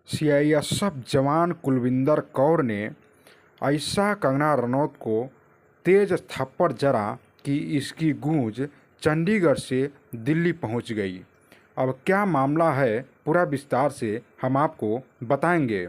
CISF जवान कुलविंदर कौर ने ऐसा कंगना रनौत को तेज थप्पड़ जड़ा कि इसकी गूंज चंडीगढ़ से दिल्ली पहुंच गई। अब क्या मामला है पूरा विस्तार से हम आपको बताएंगे।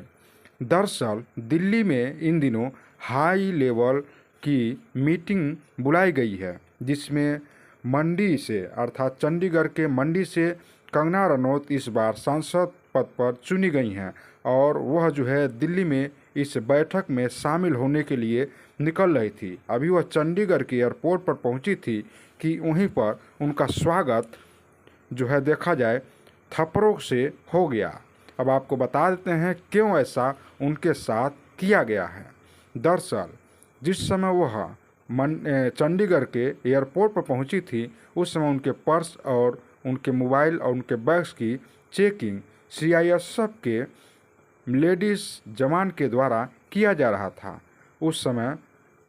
दरअसल दिल्ली में इन दिनों हाई लेवल की मीटिंग बुलाई गई है, जिसमें मंडी से अर्थात चंडीगढ़ के मंडी से कंगना रनौत इस बार सांसद पद पर चुनी गई हैं और वह जो है दिल्ली में इस बैठक में शामिल होने के लिए निकल रही थी। अभी वह चंडीगढ़ के एयरपोर्ट पर पहुंची थी कि वहीं पर उनका स्वागत जो है देखा जाए थप्पड़ों से हो गया। अब आपको बता देते हैं क्यों ऐसा उनके साथ किया गया है। दरअसल जिस समय वह चंडीगढ़ के एयरपोर्ट पर पहुंची थी, उस समय उनके पर्स और उनके मोबाइल और उनके बैग्स की चेकिंग सीआईएसएफ के लेडीज़ जवान के द्वारा किया जा रहा था। उस समय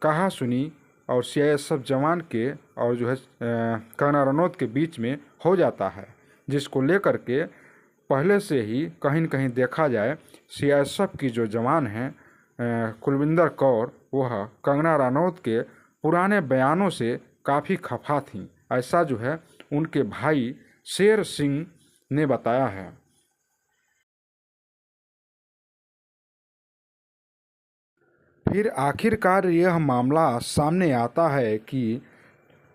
कहा सुनी और सीआईएसएफ जवान के और जो है कंगना रनौत के बीच में हो जाता है, जिसको लेकर के पहले से ही कहीं न कहीं देखा जाए सीआईएसएफ की जो जवान हैं कुलविंदर कौर, वह कंगना रनौत के पुराने बयानों से काफ़ी खफा थीं। ऐसा जो है उनके भाई शेर सिंह ने बताया है। फिर आखिरकार यह मामला सामने आता है कि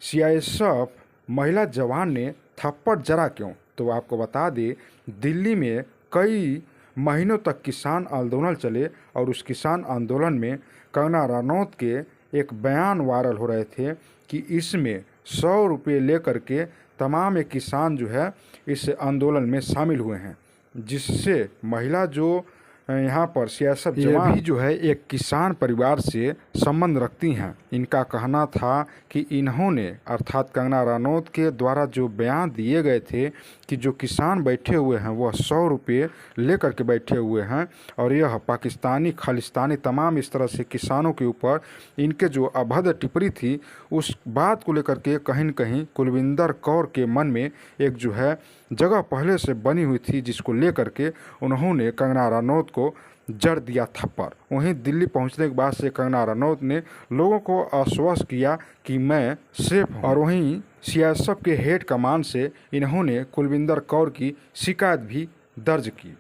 सीआईएसएफ महिला जवान ने थप्पड़ जड़ा क्यों। तो आपको बता दें, दिल्ली में कई महीनों तक किसान आंदोलन चले और उस किसान आंदोलन में कंगना रनौत के एक बयान वायरल हो रहे थे कि इसमें 100 रुपये लेकर के तमाम एक किसान जो है इस आंदोलन में शामिल हुए हैं, जिससे महिला जो यहाँ पर सीआईएसएफ जवान भी जो है एक किसान परिवार से संबंध रखती हैं। इनका कहना था कि इन्होंने अर्थात कंगना रनौत के द्वारा जो बयान दिए गए थे कि जो किसान बैठे हुए हैं वह 100 रुपये लेकर के बैठे हुए हैं और यह पाकिस्तानी खालिस्तानी तमाम इस तरह से किसानों के ऊपर इनके जो अभद्र टिप्पणी थी, उस बात को लेकर के कहीं न कहीं कुलविंदर कौर के मन में एक जो है जगह पहले से बनी हुई थी, जिसको लेकर के उन्होंने कंगना रनौत को जड़ दिया थप्पड़। वहीं दिल्ली पहुंचने के बाद से कंगना रनौत ने लोगों को आश्वस्त किया कि मैं सेफ हूं और वहीं सीआईएसएफ के हेड कमान से इन्होंने कुलविंदर कौर की शिकायत भी दर्ज की।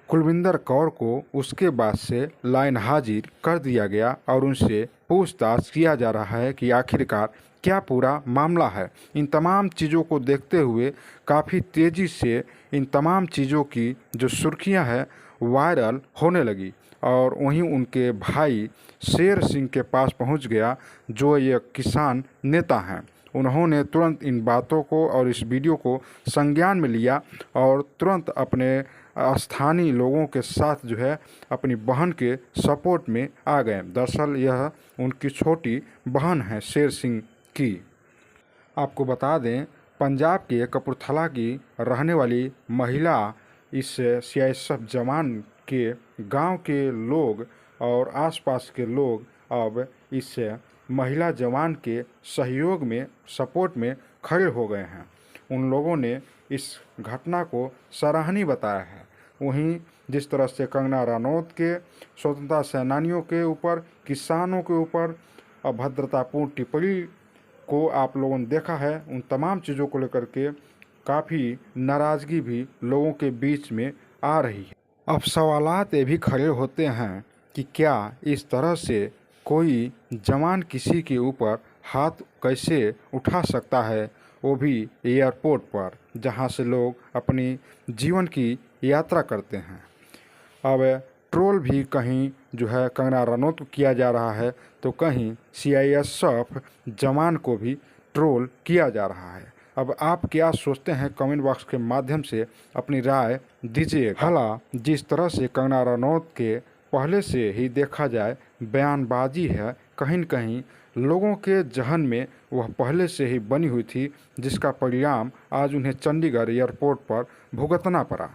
कुलविंदर कौर को उसके बाद से लाइन हाजिर कर दिया गया और उनसे पूछताछ किया जा रहा है कि आखिरकार क्या पूरा मामला है। इन तमाम चीज़ों को देखते हुए काफ़ी तेज़ी से इन तमाम चीज़ों की जो सुर्खियां हैं वायरल होने लगी और वहीं उनके भाई शेर सिंह के पास पहुंच गया, जो ये किसान नेता हैं। उन्होंने तुरंत इन बातों को और इस वीडियो को संज्ञान में लिया और तुरंत अपने स्थानीय लोगों के साथ जो है अपनी बहन के सपोर्ट में आ गए। दरअसल यह उनकी छोटी बहन है शेर सिंह की। आपको बता दें, पंजाब के कपूरथला की रहने वाली महिला इस सीआईएसएफ जवान के गांव के लोग और आसपास के लोग अब इस महिला जवान के सहयोग में सपोर्ट में खड़े हो गए हैं। उन लोगों ने इस घटना को सराहनीय बताया है। वहीं जिस तरह से कंगना रनौत के स्वतंत्रता सेनानियों के ऊपर, किसानों के ऊपर अभद्रतापूर्ण टिप्पणी को आप लोगों ने देखा है, उन तमाम चीज़ों को लेकर के काफ़ी नाराज़गी भी लोगों के बीच में आ रही है। अब सवालात ये भी खड़े होते हैं कि क्या इस तरह से कोई जवान किसी के ऊपर हाथ कैसे उठा सकता है, वो भी एयरपोर्ट पर, जहां से लोग अपनी जीवन की यात्रा करते हैं। अब ट्रोल भी कहीं जो है कंगना रनौत को किया जा रहा है, तो कहीं सीआईएसएफ जवान को भी ट्रोल किया जा रहा है। अब आप क्या सोचते हैं, कमेंट बॉक्स के माध्यम से अपनी राय दीजिए। हालांकि जिस तरह से कंगना रनौत के पहले से ही देखा जाए बयानबाजी है, कहीं न कहीं लोगों के जहन में वह पहले से ही बनी हुई थी, जिसका परिणाम आज उन्हें चंडीगढ़ एयरपोर्ट पर भुगतना पड़ा।